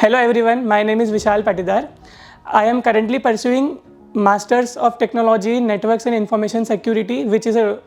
Hello everyone, my name is Vishal Patidar. I am currently pursuing Masters of Technology in Networks and Information Security, which is a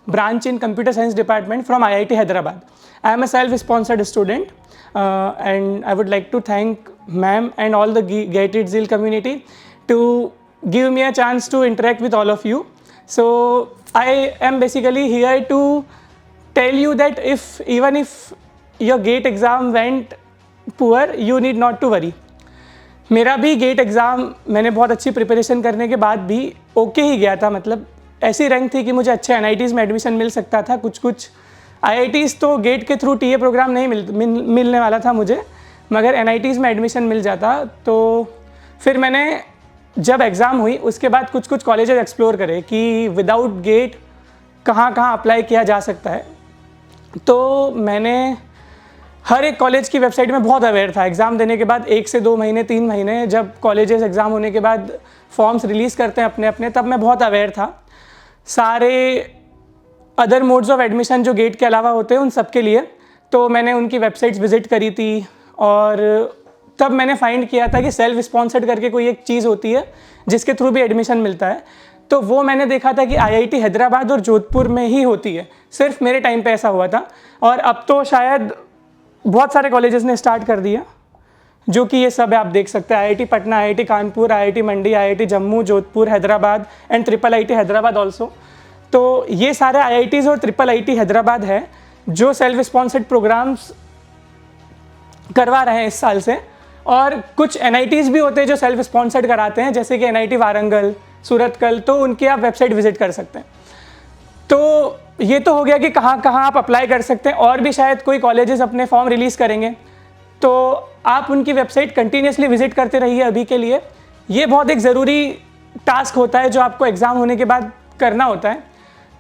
branch in Computer Science Department from IIT Hyderabad. I am a self-sponsored student and I would like to thank ma'am and all the Get It Zeal community to give me a chance to interact with all of you. So I am basically here to tell you that even if your GATE exam went poor you need not to worry. मेरा भी gate exam मैंने बहुत अच्छी preparation करने के बाद भी okay ही गया था। मतलब ऐसी रैंक थी कि मुझे अच्छे एनआईटीज़ में एडमिशन मिल सकता था। कुछ आईआईटीज़ तो गेट के थ्रू टीए प्रोग्राम नहीं मिलने वाला था मुझे, मगर एनआईटीज़ में एडमिशन मिल जाता। तो फिर मैंने जब एग्ज़ाम हुई उसके बाद कुछ कॉलेजेस एक्सप्लोर करे कि विदाउट गेट कहाँ अप्लाई किया जा सकता है। तो मैंने हर एक कॉलेज की वेबसाइट में बहुत अवेयर था। एग्ज़ाम देने के बाद 1 से 2 महीने 3 महीने जब कॉलेजेस एग्ज़ाम होने के बाद फॉर्म्स रिलीज़ करते हैं अपने, तब मैं बहुत अवेयर था सारे अदर मोड्स ऑफ एडमिशन जो गेट के अलावा होते हैं उन सब के लिए। तो मैंने उनकी वेबसाइट्स विज़िट करी थी और तब मैंने फाइंड किया था कि सेल्फ स्पॉन्सर्ड करके कोई एक चीज़ होती है जिसके थ्रू भी एडमिशन मिलता है। तो वो मैंने देखा था कि आईआईटी हैदराबाद और जोधपुर में ही होती है। सिर्फ मेरे टाइम पे ऐसा हुआ था और अब तो शायद बहुत सारे कॉलेजेस ने स्टार्ट कर दिया, जो कि ये सब है, आप देख सकते हैं। IIT Patna, IIT Kanpur, IIT Mandi, IIT Jammu, Jodhpur, Hyderabad and triple IT Hyderabad also. तो ये सारे आईआईटीज़ और ट्रिपल आईटी हैदराबाद है जो सेल्फ स्पॉन्सर्ड प्रोग्राम्स करवा रहे हैं इस साल से। और कुछ एनआईटीज़ भी होते हैं जो सेल्फ स्पॉन्सर्ड कराते हैं, जैसे कि एनआईटी वारंगल, सूरतकल। तो उनकी आप वेबसाइट विजिट कर सकते हैं। तो ये तो हो गया कि कहाँ आप अप्लाई कर सकते हैं। और भी शायद कोई कॉलेजेस अपने फॉर्म रिलीज़ करेंगे, तो आप उनकी वेबसाइट कंटिन्यूसली विजिट करते रहिए अभी के लिए। ये बहुत एक ज़रूरी टास्क होता है जो आपको एग्ज़ाम होने के बाद करना होता है।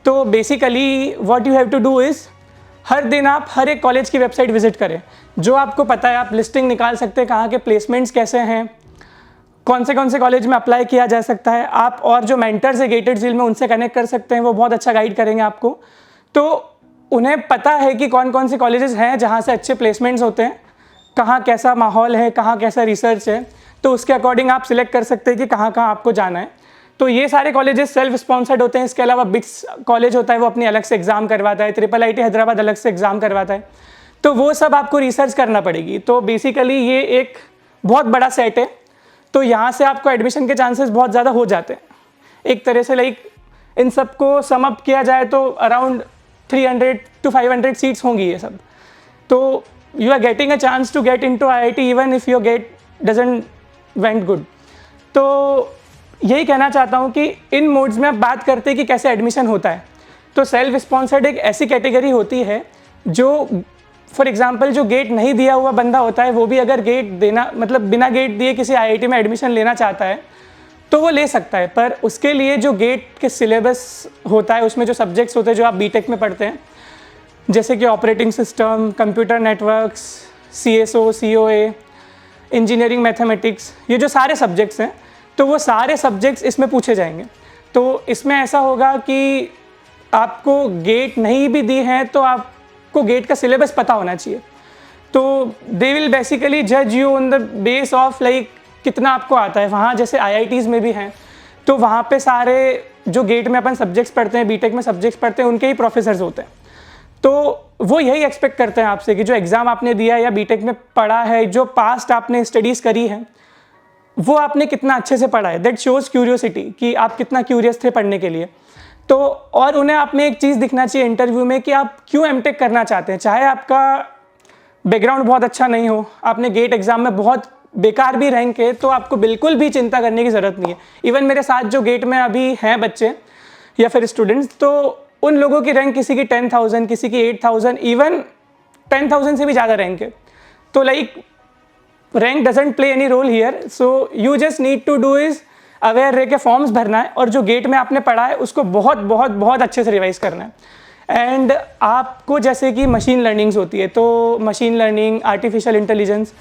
तो basically what you have to do is हर दिन आप हर एक कॉलेज की वेबसाइट विजिट करें। जो आपको पता है आप लिस्टिंग निकाल सकते हैं, कहाँ के प्लेसमेंट्स कैसे हैं, कौन से कॉलेज में अप्लाई किया जा सकता है। आप और जो मेंटर्स है गेट इट ज़ील में उनसे कनेक्ट कर सकते हैं, वो बहुत अच्छा गाइड करेंगे आपको। तो उन्हें पता है कि कौन से कॉलेजेस हैं जहाँ से अच्छे प्लेसमेंट्स होते हैं, कहाँ कैसा माहौल है, कहाँ कैसा रिसर्च है। तो उसके अकॉर्डिंग आप सिलेक्ट कर सकते हैं कि कहाँ आपको जाना है। तो ये सारे कॉलेजेस सेल्फ स्पॉन्सर्ड होते हैं। इसके अलावा बिट्स कॉलेज होता है, वो अपनी अलग से एग्ज़ाम करवाता है। ट्रिपल आईटी हैदराबाद अलग से एग्ज़ाम करवाता है। तो वो सब आपको रिसर्च करना पड़ेगी। तो बेसिकली ये एक बहुत बड़ा सेट है। तो यहाँ से आपको एडमिशन के चांसेस बहुत ज़्यादा हो जाते हैं। एक तरह से लाइक इन सबको सम अप किया जाए तो अराउंड 300 to 500 सीट्स होंगी ये सब। तो you are getting a chance to get into IIT even if your GATE doesn't went good. तो यही कहना चाहता हूँ कि इन मोड्स में आप बात करते हैं कि कैसे एडमिशन होता है। तो सेल्फ स्पॉन्सर्ड एक ऐसी कैटेगरी होती है जो फॉर एग्जाम्पल जो गेट नहीं दिया हुआ बंदा होता है, वो भी अगर गेट देना मतलब बिना गेट दिए किसी आईआईटी में एडमिशन लेना चाहता है तो वो ले सकता है। पर उसके लिए जो गेट के सिलेबस होता है उसमें जो सब्जेक्ट्स होते हैं जो आप बीटेक में पढ़ते हैं, जैसे कि operating system, computer networks, CSO, COA, engineering mathematics, ये जो सारे सब्जेक्ट्स हैं, तो वो सारे सब्जेक्ट्स इसमें पूछे जाएंगे। तो इसमें ऐसा होगा कि आपको गेट नहीं भी दी है तो आपको गेट का सिलेबस पता होना चाहिए। तो दे विल बेसिकली जज you on the base of like कितना आपको आता है। वहाँ जैसे आईआईटीज़ में भी हैं, तो वहाँ पे सारे जो गेट में अपन सब्जेक्ट्स पढ़ते हैं, बीटेक में सब्जेक्ट्स पढ़ते हैं, उनके ही प्रोफेसर्स होते हैं। तो वो यही एक्सपेक्ट करते हैं आपसे कि जो एग्ज़ाम आपने दिया है या बीटेक में पढ़ा है, जो पास्ट आपने स्टडीज़ करी है, वो आपने कितना अच्छे से पढ़ा है। दैट शोज़ क्यूरियोसिटी कि आप कितना क्यूरियस थे पढ़ने के लिए। तो और उन्हें आप में एक चीज़ दिखना चाहिए इंटरव्यू में कि आप क्यों एमटेक करना चाहते हैं। चाहे आपका बैकग्राउंड बहुत अच्छा नहीं हो, आपने गेट एग्ज़ाम में बहुत बेकार भी रैंक है, तो आपको बिल्कुल भी चिंता करने की ज़रूरत नहीं है। इवन मेरे साथ जो गेट में अभी हैं बच्चे या फिर स्टूडेंट्स, तो उन लोगों की रैंक किसी की 10,000, किसी की 8,000, इवन 10,000 से भी ज़्यादा रैंक है। तो like rank doesn't play any role here. So you just need to do is aware रह के फॉर्म्स भरना है और जो गेट में आपने पढ़ा है उसको बहुत अच्छे से रिवाइज करना है। एंड आपको जैसे कि मशीन लर्निंग्स होती है, तो मशीन लर्निंग, आर्टिफिशियल इंटेलिजेंस,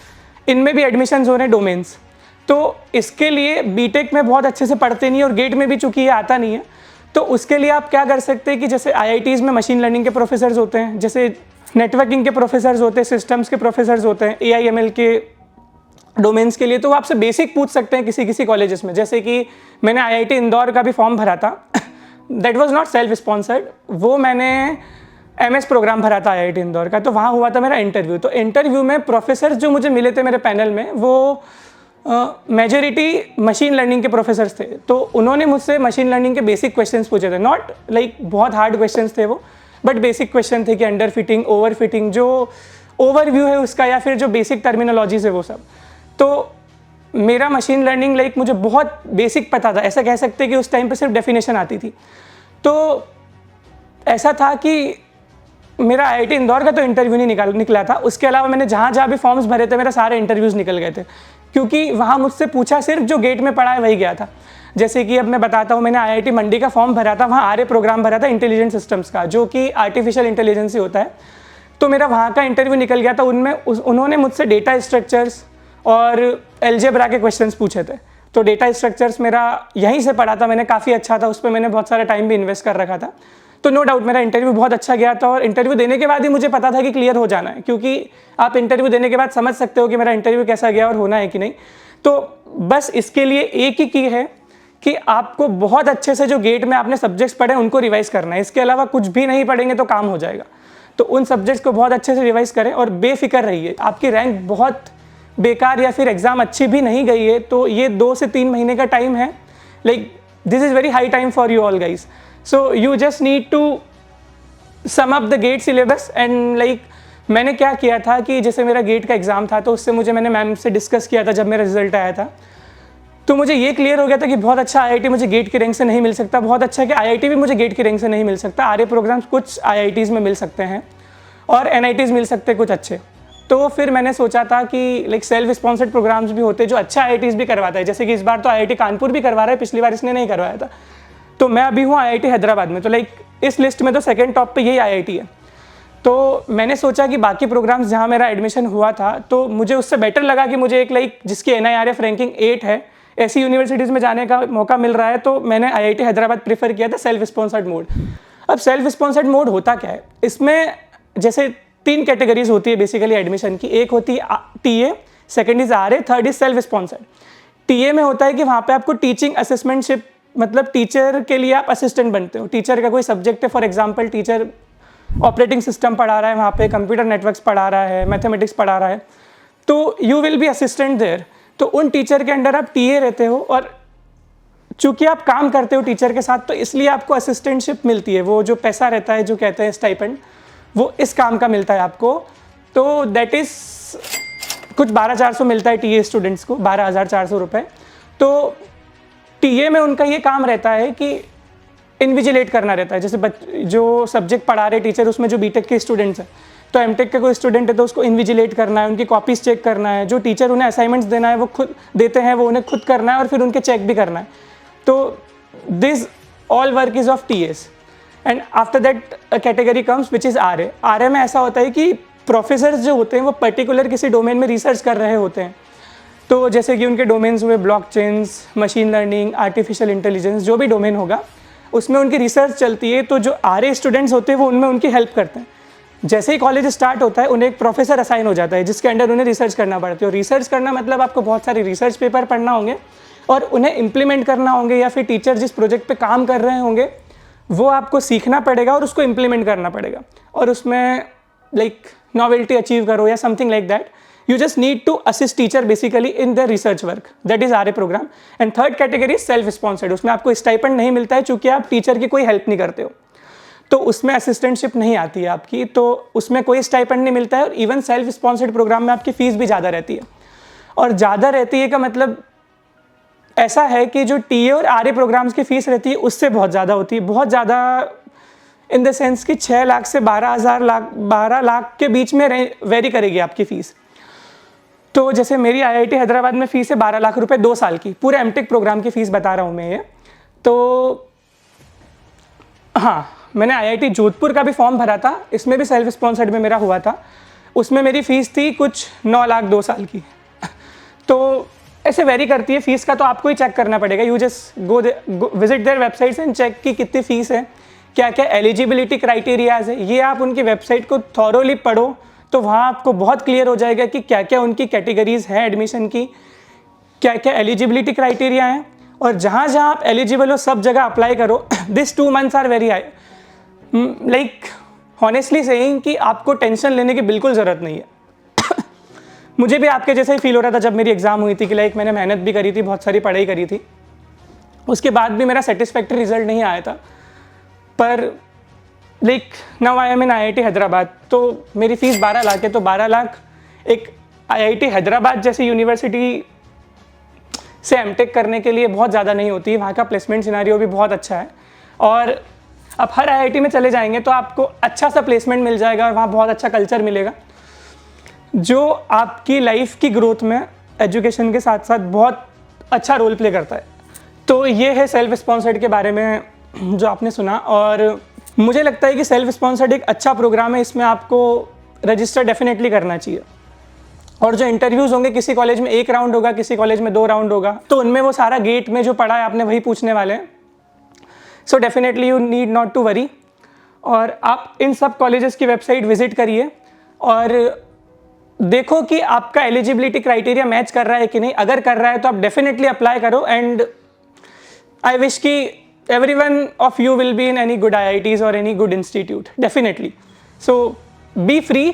इनमें भी एडमिशन्स हो रहे हैं डोमेन्स। तो इसके लिए बीटेक में बहुत अच्छे से पढ़ते नहीं और गेट में भी चूँकि ये आता नहीं है, तो उसके लिए आप क्या कर सकते हैं कि जैसे आईआईटीज़ में मशीन लर्निंग के प्रोफेसर्स होते हैं, जैसे नेटवर्किंग के प्रोफेसर्स होते हैं, सिस्टम्स के प्रोफेसर्स होते हैं, एआईएमएल के डोमेन्स के लिए, तो वो आपसे बेसिक पूछ सकते हैं किसी किसी कॉलेजेस में। जैसे कि मैंने आईआईटी इंदौर का भी फॉर्म भरा था, that was not self sponsored, वो मैंने एमएस प्रोग्राम भरा था आईआईटी इंदौर का, तो वहाँ हुआ था मेरा इंटरव्यू। तो इंटरव्यू में प्रोफेसर जो मुझे मिले थे मेरे पैनल में, वो मेजॉरिटी मशीन लर्निंग के प्रोफेसर्स थे। तो उन्होंने मुझसे मशीन लर्निंग के बेसिक क्वेश्चंस पूछे थे, नॉट लाइक बहुत हार्ड क्वेश्चंस थे वो, बट बेसिक क्वेश्चन थे कि अंडर फिटिंग, ओवर फिटिंग, जो ओवरव्यू है उसका, या फिर जो बेसिक टर्मिनोलॉजीज है वो सब। तो मेरा मशीन लर्निंग लाइक मुझे बहुत बेसिक पता था, ऐसा कह सकते कि उस टाइम पे सिर्फ डेफिनेशन आती थी। तो ऐसा था कि मेरा आईआईटी इंदौर का तो इंटरव्यू नहीं निकला था, उसके अलावा मैंने जहाँ जहाँ भी फॉर्म्स भरे थे मेरा सारे इंटरव्यूज़ निकल गए थे, क्योंकि वहाँ मुझसे पूछा सिर्फ जो गेट में पढ़ा है वही गया था। जैसे कि अब मैं बताता हूँ, मैंने आईआईटी मंडी का फॉर्म भरा था, वहाँ आरए प्रोग्राम भरा था इंटेलिजेंट सिस्टम्स का, जो कि आर्टिफिशियल इंटेलिजेंस ही होता है। तो मेरा वहाँ का इंटरव्यू निकल गया था, उनमें उन्होंने मुझसे डेटा स्ट्रक्चर्स और अलजेब्रा के क्वेश्चंस पूछे थे। तो डेटा स्ट्रक्चर्स मेरा यहीं से पढ़ा था मैंने, काफ़ी अच्छा था, उस पर मैंने बहुत सारा टाइम भी इन्वेस्ट कर रखा था। तो नो डाउट मेरा इंटरव्यू बहुत अच्छा गया था, और इंटरव्यू देने के बाद ही मुझे पता था कि क्लियर हो जाना है, क्योंकि आप इंटरव्यू देने के बाद समझ सकते हो कि मेरा इंटरव्यू कैसा गया और होना है कि नहीं। तो बस इसके लिए एक ही की है कि आपको बहुत अच्छे से जो गेट में आपने सब्जेक्ट्स पढ़े उनको रिवाइज करना है, इसके अलावा कुछ भी नहीं पढ़ेंगे तो काम हो जाएगा। तो उन सब्जेक्ट्स को बहुत अच्छे से रिवाइज करें और बेफिक्र रहिए। आपकी रैंक बहुत बेकार या फिर एग्जाम अच्छी भी नहीं गई है तो ये 2 से 3 महीने का टाइम है, like this is very high time for you all guys. So you just need to sum up the GATE syllabus and like मैंने क्या किया था कि जैसे मेरा गेट का एग्ज़ाम था, तो उससे मैंने मैम से डिस्कस किया था जब मेरा रिजल्ट आया था। तो मुझे ये क्लियर हो गया था कि बहुत अच्छा आईआईटी मुझे गेट की रैंक से नहीं मिल सकता, बहुत अच्छा कि आईआईटी भी मुझे गेट की रैंक से नहीं मिल सकता। आरए प्रोग्राम्स कुछ आईआईटीज़ में मिल सकते हैं और एनआईटीज़ मिल सकते हैं कुछ अच्छे। तो फिर मैंने सोचा था कि लाइक सेल्फ स्पॉन्सर्ड प्रोग्राम्स भी होते हैं जो अच्छा आईआईटीज़ भी करवाता है, जैसे कि इस बार तो आईआईटी कानपुर भी करवा रहा है, पिछली बार इसने नहीं करवाया था। तो मैं अभी हूँ आईआईटी हैदराबाद में, तो लाइक इस लिस्ट में तो सेकेंड टॉप पे यही आईआईटी है। तो मैंने सोचा कि बाकी प्रोग्राम्स जहाँ मेरा एडमिशन हुआ था तो मुझे उससे बेटर लगा कि मुझे एक लाइक जिसकी एनआईआरएफ रैंकिंग 8 है ऐसी यूनिवर्सिटीज़ में जाने का मौका मिल रहा है, तो मैंने आईआईटी हैदराबाद प्रेफर किया था सेल्फ स्पॉन्सर्ड मोड। अब सेल्फ स्पॉन्सर्ड मोड होता क्या है, इसमें जैसे 3 कैटेगरीज होती है बेसिकली एडमिशन की। एक होती है TA, second is RA, third is self sponsored. TA में होता है कि वहाँ पे आपको टीचिंग असिस्टेंटशिप, मतलब टीचर के लिए आप असिस्टेंट बनते हो। टीचर का कोई सब्जेक्ट है, for example teacher operating system पढ़ा रहा है, वहाँ पे कंप्यूटर नेटवर्क्स पढ़ा रहा है, मैथमेटिक्स पढ़ा रहा है, तो you will be assistant there. तो उन टीचर के अंडर आप टीए रहते हो, और चूंकि आप काम करते हो टीचर के साथ तो इसलिए आपको असिस्टेंटशिप मिलती है। वो जो पैसा रहता है जो कहते हैं स्टाइपेंड, वो इस काम का मिलता है आपको। तो दैट इज़ कुछ 12,400 मिलता है टीए स्टूडेंट्स को, 12,400 रुपये। तो टीए में उनका ये काम रहता है कि इन्विजिलेट करना रहता है। जैसे जो सब्जेक्ट पढ़ा रहे टीचर उसमें जो बीटेक के स्टूडेंट्स हैं, तो एमटेक के कोई स्टूडेंट है तो उसको इन्विजिलेट करना है, उनकी कॉपीज़ चेक करना है, जो टीचर उन्हें असाइनमेंट्स देना है वो खुद देते हैं, वो उन्हें खुद करना है और फिर उनके चेक भी करना है। तो this all work is of TAs. And after that category comes which is RA. RA में ऐसा होता है कि प्रोफेसर्स जो होते हैं वो पर्टिकुलर किसी डोमेन में रिसर्च कर रहे होते हैं। तो जैसे कि उनके डोमेन्स हुए blockchains, machine learning, artificial intelligence, जो भी डोमेन होगा उसमें उनकी रिसर्च चलती है। तो जो आरए स्टूडेंट्स होते हैं वो उनमें उनकी हेल्प करते हैं। जैसे ही कॉलेज स्टार्ट होता है उन्हें एक प्रोफेसर असाइन हो जाता है जिसके अंडर उन्हें रिसर्च करना पड़ता है। और रिसर्च करना मतलब आपको बहुत सारे रिसर्च पेपर पढ़ना होंगे और उन्हें इम्प्लीमेंट करना होंगे, या फिर टीचर जिस प्रोजेक्ट पे काम कर रहे होंगे वो आपको सीखना पड़ेगा और उसको इम्प्लीमेंट करना पड़ेगा, और उसमें लाइक नॉवेल्टी अचीव करो या something like that. You just need to assist teacher basically in their research work. That is RA program. And third category is self-sponsored. उसमें आपको स्टाइपेंड नहीं मिलता है चूंकि आप टीचर की कोई हेल्प नहीं करते हो, तो उसमें असिस्टेंटशिप नहीं आती है आपकी, तो उसमें कोई स्टाइपेंड नहीं मिलता है। और इवन सेल्फ स्पॉन्सर्ड प्रोग्राम में आपकी फ़ीस भी ज़्यादा रहती है। और ज़्यादा रहती है का मतलब ऐसा है कि जो टीए और आरए प्रोग्राम्स की फ़ीस रहती है उससे बहुत ज़्यादा होती है, बहुत ज़्यादा इन द सेंस कि 6 लाख से 12 लाख के बीच में वेरी करेगी आपकी फ़ीस। तो जैसे मेरी आईआईटी हैदराबाद में फ़ीस है 12 लाख रुपए 2 साल की, पूरे एमटेक प्रोग्राम की फ़ीस बता रहा हूँ मैं ये। तो हाँ, मैंने आईआईटी जोधपुर का भी फॉर्म भरा था, इसमें भी सेल्फ स्पॉन्सर्ड में मेरा हुआ था, उसमें मेरी फ़ीस थी कुछ 9 लाख 2 साल की। तो ऐसे वेरी करती है फ़ीस का, तो आपको ही चेक करना पड़ेगा। You just go visit their websites and check कि कितनी फ़ीस है, क्या क्या एलिजिबिलिटी क्राइटेरियाज है, ये आप उनकी वेबसाइट को थॉरोली पढ़ो तो वहाँ आपको बहुत क्लियर हो जाएगा कि क्या क्या उनकी कैटेगरीज हैं एडमिशन की, क्या क्या एलिजिबिलिटी क्राइटेरिया हैं, और जहाँ जहाँ आप एलिजिबल हो सब जगह अप्लाई करो। This 2 months are very high, like honestly saying कि आपको टेंशन लेने की बिल्कुल ज़रूरत नहीं है। मुझे भी आपके जैसा ही फील हो रहा था जब मेरी एग्ज़ाम हुई थी कि लाइक मैंने मेहनत भी करी थी, बहुत सारी पढ़ाई करी थी, उसके बाद भी मेरा सेटिस्फैक्ट्री रिजल्ट नहीं आया था। पर like now I am in IIT Hyderabad, तो मेरी फ़ीस 12 लाख है, तो 12 लाख एक IIT हैदराबाद जैसी यूनिवर्सिटी से एमटेक करने के लिए बहुत ज़्यादा नहीं होती। वहाँ का प्लेसमेंट सिनारियो भी बहुत अच्छा है, और आप हर IIT में चले जाएंगे तो आपको अच्छा सा प्लेसमेंट मिल जाएगा और वहाँ बहुत अच्छा कल्चर मिलेगा जो आपकी लाइफ की ग्रोथ में एजुकेशन के साथ साथ बहुत अच्छा रोल प्ले करता है। तो ये है सेल्फ स्पॉन्सर्ड के बारे में जो आपने सुना, और मुझे लगता है कि सेल्फ स्पॉन्सर्ड एक अच्छा प्रोग्राम है, इसमें आपको रजिस्टर डेफिनेटली करना चाहिए। और जो इंटरव्यूज़ होंगे, किसी कॉलेज में 1 राउंड होगा, किसी कॉलेज में 2 राउंड होगा, तो उनमें वो सारा गेट में जो पढ़ा है आपने वही पूछने वाले हैं। So definitely you need not to worry, और आप इन सब कॉलेजेस की वेबसाइट विजिट करिए और देखो कि आपका एलिजिबिलिटी क्राइटेरिया मैच कर रहा है कि नहीं। अगर कर रहा है तो आप डेफिनेटली अप्लाई करो, एंड आई विश कि everyone of you will be in any good IITs or any good institute, definitely. So be free,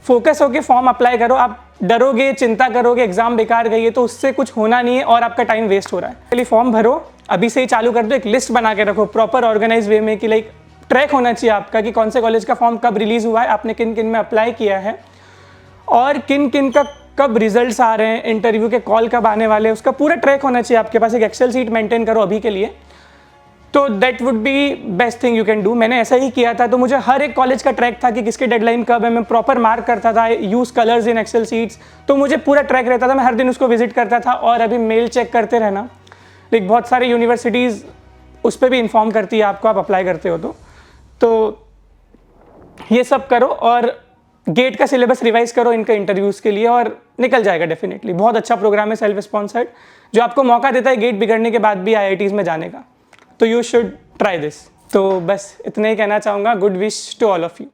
focus होके फॉर्म अप्लाई करो। आप डरोगे, चिंता करोगे, एग्जाम बेकार गई है, तो उससे कुछ होना नहीं है और आपका टाइम वेस्ट हो रहा है। पहले फॉर्म भरो, अभी से ही चालू कर दो, एक लिस्ट बना के रखो प्रॉपर ऑर्गेनाइज वे में कि लाइक ट्रैक होना चाहिए आपका कि कौन से कॉलेज का फॉर्म कब रिलीज हुआ है, आपने किन किन में अप्लाई किया है, और किन किन का कब रिजल्ट्स आ रहे हैं, इंटरव्यू के कॉल कब आने वाले हैं, उसका पूरा ट्रैक होना चाहिए आपके पास। एक एक्सेल शीट मेंटेन करो अभी के लिए, तो that would be best thing you can do. मैंने ऐसा ही किया था, तो मुझे हर एक कॉलेज का ट्रैक था कि किसकी डेडलाइन कब है, मैं प्रॉपर मार्क करता था, use colours in Excel sheets, तो मुझे पूरा ट्रैक रहता था, मैं हर दिन उसको विजिट करता था। और अभी मेल चेक करते रहना, लाइक बहुत सारे यूनिवर्सिटीज़ उस पर भी इन्फॉर्म करती है आपको, आप अप्लाई करते हो तो ये सब करो, और गेट का सिलेबस रिवाइज करो इनके इंटरव्यूज़ के लिए, और निकल जाएगा डेफिनेटली। बहुत अच्छा प्रोग्राम है सेल्फ स्पॉन्सर्ड, जो आपको मौका देता है गेट बिगड़ने के बाद भी IITs में जाने का। तो यू शुड ट्राई दिस। तो बस इतना ही कहना चाहूँगा। Good wish to all of you.